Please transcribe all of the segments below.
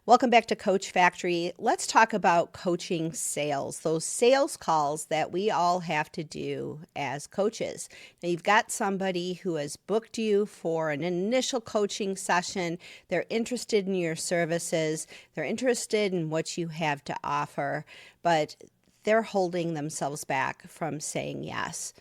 Welcome back to Coach Factory. Let's talk about coaching sales, those sales calls that we all have to do as coaches. Now, you've got somebody who has booked you for an initial coaching session. They're interested in your services. They're interested in what you have to offer, but they're holding themselves back from saying yes.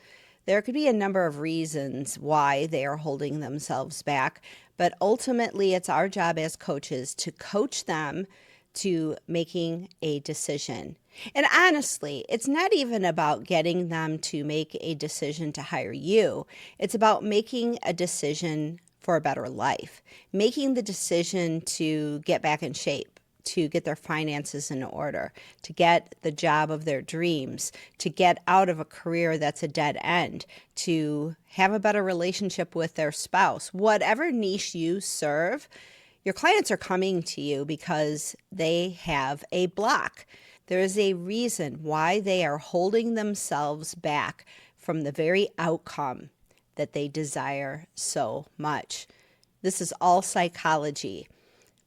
There could be a number of reasons why they are holding themselves back, but ultimately it's our job as coaches to coach them to making a decision. And honestly, it's not even about getting them to make a decision to hire you. It's about making a decision for a better life, making the decision to get back in shape, to get their finances in order, to get the job of their dreams, to get out of a career that's a dead end, to have a better relationship with their spouse. Whatever niche you serve, your clients are coming to you because they have a block. There is a reason why they are holding themselves back from the very outcome that they desire so much. This is all psychology,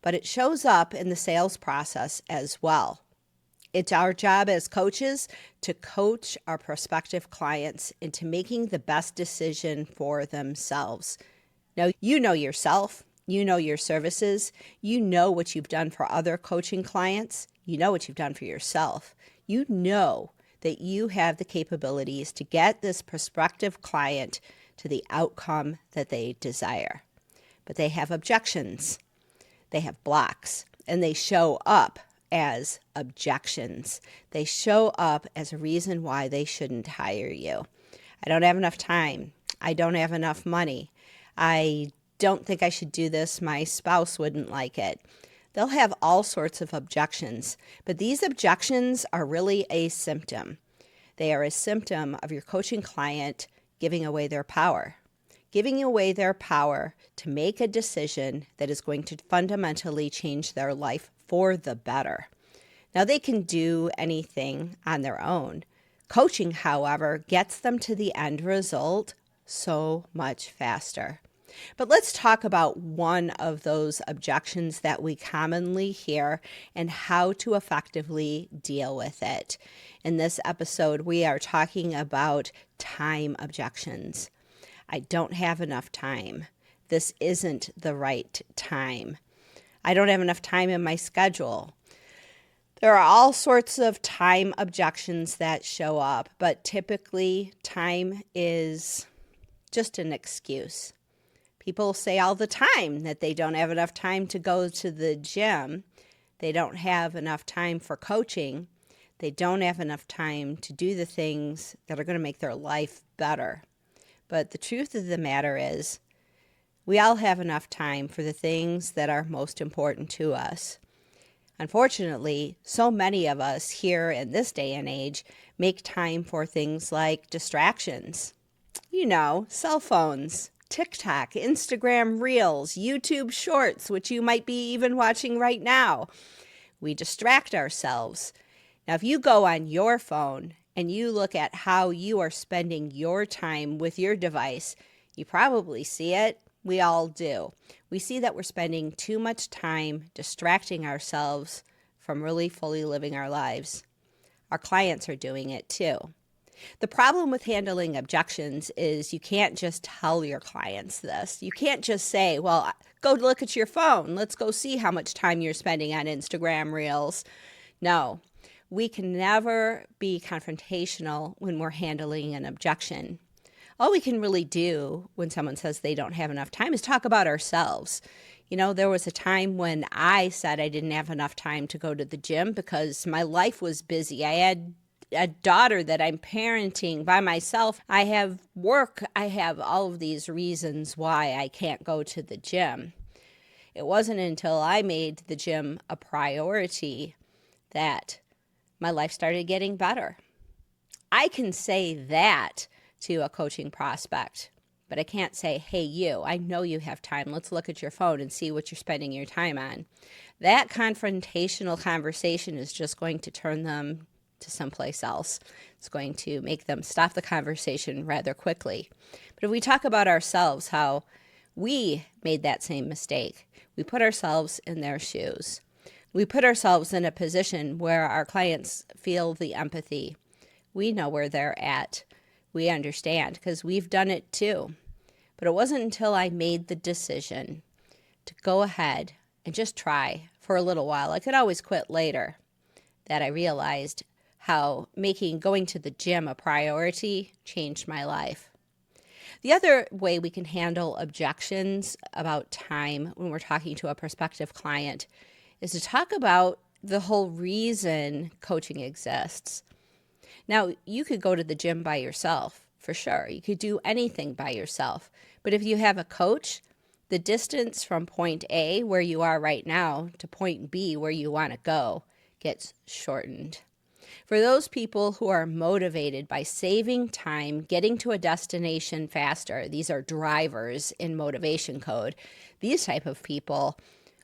but it shows up in the sales process as well. It's our job as coaches to coach our prospective clients into making the best decision for themselves. Now, you know yourself, you know your services, you know what you've done for other coaching clients, you know what you've done for yourself. You know that you have the capabilities to get this prospective client to the outcome that they desire. But they have objections. They have blocks, and they show up as objections. They show up as a reason why they shouldn't hire you. I don't have enough time. I don't have enough money. I don't think I should do this. My spouse wouldn't like it. They'll have all sorts of objections, but these objections are really a symptom. They are a symptom of your coaching client giving away their power. Giving away their power to make a decision that is going to fundamentally change their life for the better. Now, they can do anything on their own. Coaching, however, gets them to the end result so much faster. But let's talk about one of those objections that we commonly hear and how to effectively deal with it. In this episode, we are talking about time objections. I don't have enough time. This isn't the right time. I don't have enough time in my schedule. There are all sorts of time objections that show up, but typically time is just an excuse. People say all the time that they don't have enough time to go to the gym. They don't have enough time for coaching. They don't have enough time to do the things that are going to make their life better. But the truth of the matter is, we all have enough time for the things that are most important to us. Unfortunately, so many of us here in this day and age make time for things like distractions. You know, cell phones, TikTok, Instagram Reels, YouTube Shorts, which you might be even watching right now. We distract ourselves. Now, if you go on your phone and you look at how you are spending your time with your device, you probably see it. We all do. We see that we're spending too much time distracting ourselves from really fully living our lives. Our clients are doing it too. The problem with handling objections is you can't just tell your clients this. You can't just say, well, go look at your phone. Let's go see how much time you're spending on Instagram Reels. No. We can never be confrontational when we're handling an objection. All we can really do when someone says they don't have enough time is talk about ourselves. You know, there was a time when I said I didn't have enough time to go to the gym because my life was busy. I had a daughter that I'm parenting by myself. I have work. I have all of these reasons why I can't go to the gym. It wasn't until I made the gym a priority that my life started getting better. I can say that to a coaching prospect, but I can't say, hey, you, I know you have time. Let's look at your phone and see what you're spending your time on. That confrontational conversation is just going to turn them to someplace else. It's going to make them stop the conversation rather quickly. But if we talk about ourselves, how we made that same mistake, we put ourselves in their shoes. We put ourselves in a position where our clients feel the empathy. We know where they're at. We understand because we've done it too. But it wasn't until I made the decision to go ahead and just try for a little while, I could always quit later, that I realized how making going to the gym a priority changed my life. The other way we can handle objections about time when we're talking to a prospective client is to talk about the whole reason coaching exists. Now, you could go to the gym by yourself, for sure. You could do anything by yourself. But if you have a coach, the distance from point A, where you are right now, to point B, where you want to go, gets shortened. For those people who are motivated by saving time, getting to a destination faster, these are drivers in motivation code, these type of people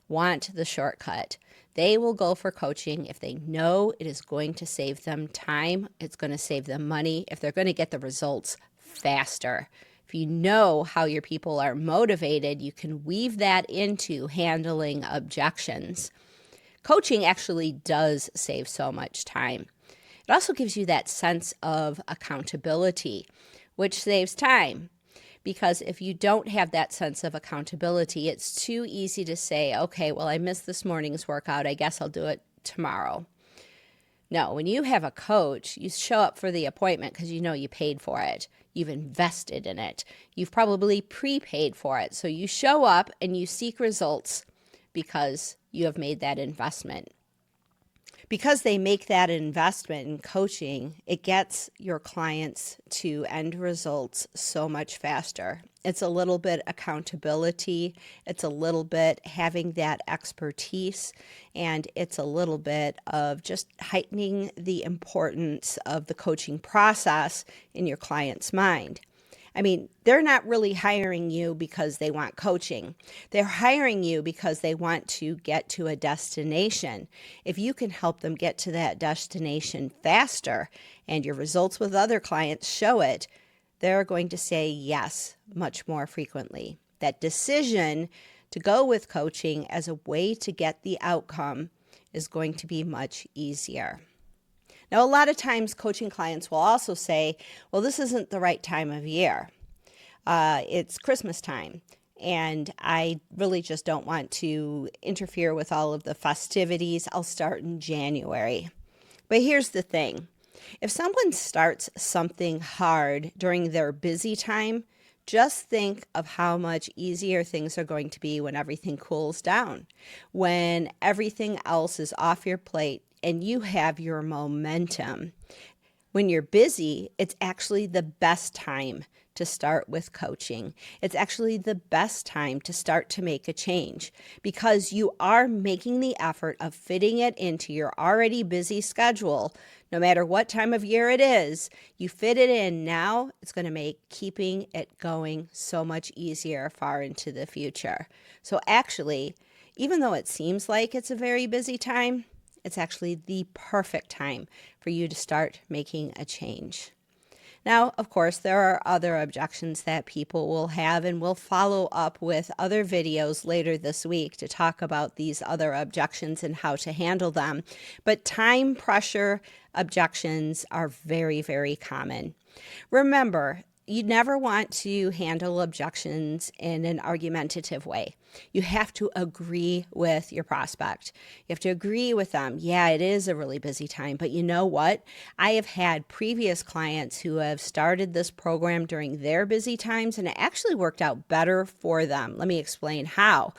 want the shortcut. They will go for coaching if they know it is going to save them time, it's going to save them money, if they're going to get the results faster. If you know how your people are motivated, you can weave that into handling objections. Coaching actually does save so much time. It also gives you that sense of accountability, which saves time. Because if you don't have that sense of accountability, it's too easy to say, okay, well, I missed this morning's workout. I guess I'll do it tomorrow. No, when you have a coach, you show up for the appointment because you know you paid for it. You've invested in it. You've probably prepaid for it. So you show up and you seek results because you have made that investment. Because they make that investment in coaching, it gets your clients to end results so much faster. It's a little bit accountability, it's a little bit having that expertise, and it's a little bit of just heightening the importance of the coaching process in your client's mind. I mean, they're not really hiring you because they want coaching. They're hiring you because they want to get to a destination. If you can help them get to that destination faster and your results with other clients show it, they're going to say yes much more frequently. That decision to go with coaching as a way to get the outcome is going to be much easier. Now, a lot of times coaching clients will also say, well, this isn't the right time of year. It's Christmas time, and I really just don't want to interfere with all of the festivities. I'll start in January. But here's the thing. If someone starts something hard during their busy time, just think of how much easier things are going to be when everything cools down, when everything else is off your plate and you have your momentum. When you're busy, it's actually the best time to start with coaching. It's actually the best time to start to make a change because you are making the effort of fitting it into your already busy schedule. No matter what time of year it is, you fit it in now, it's going to make keeping it going so much easier far into the future. So actually, even though it seems like it's a very busy time, it's actually the perfect time for you to start making a change. Now, of course, there are other objections that people will have, and we'll follow up with other videos later this week to talk about these other objections and how to handle them. But time pressure objections are very, very common. Remember, you never want to handle objections in an argumentative way. You have to agree with your prospect. You have to agree with them. Yeah, it is a really busy time, but you know what? I have had previous clients who have started this program during their busy times, and it actually worked out better for them. Let me explain how.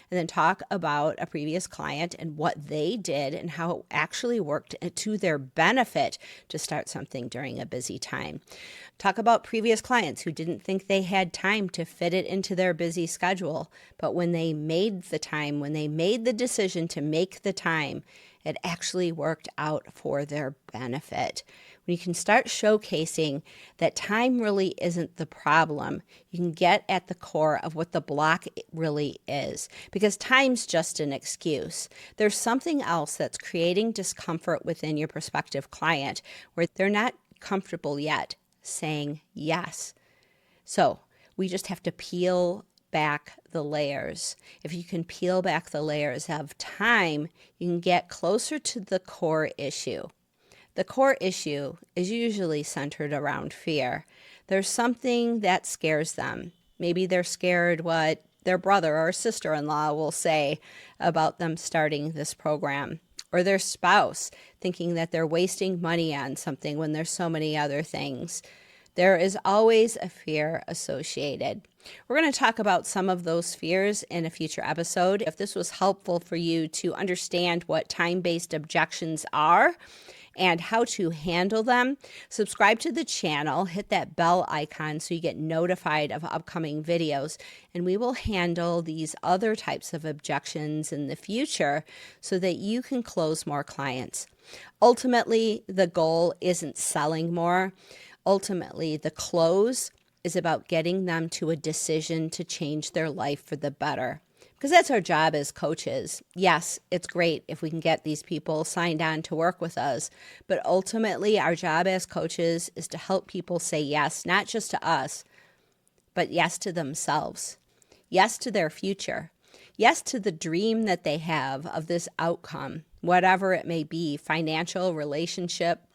And then talk about a previous client and what they did and how it actually worked to their benefit to start something during a busy time. Talk about previous clients who didn't think they had time to fit it into their busy schedule, but when they made the time, when they made the decision to make the time, it actually worked out for their benefit. When you can start showcasing that time really isn't the problem, you can get at the core of what the block really is, because time's just an excuse. There's something else that's creating discomfort within your prospective client where they're not comfortable yet saying yes. So we just have to peel back the layers. If you can peel back the layers of time, you can get closer to the core issue. The core issue is usually centered around fear. There's something that scares them. Maybe they're scared what their brother or sister-in-law will say about them starting this program, or their spouse thinking that they're wasting money on something when there's so many other things. There is always a fear associated. We're going to talk about some of those fears in a future episode. If this was helpful for you to understand what time-based objections are and how to handle them, subscribe to the channel, hit that bell icon so you get notified of upcoming videos, and we will handle these other types of objections in the future so that you can close more clients. Ultimately, the goal isn't selling more. Ultimately, the close is about getting them to a decision to change their life for the better. Because that's our job as coaches. Yes, it's great if we can get these people signed on to work with us, but ultimately our job as coaches is to help people say yes, not just to us, but yes to themselves, yes to their future, yes to the dream that they have of this outcome, whatever it may be, financial, relationship,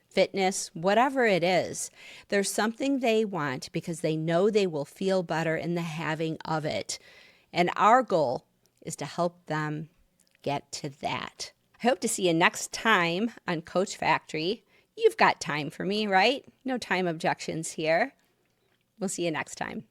fitness, whatever it is. There's something they want because they know they will feel better in the having of it. And our goal is to help them get to that. I hope to see you next time on Coach Factory. You've got time for me, right? No time objections here. We'll see you next time.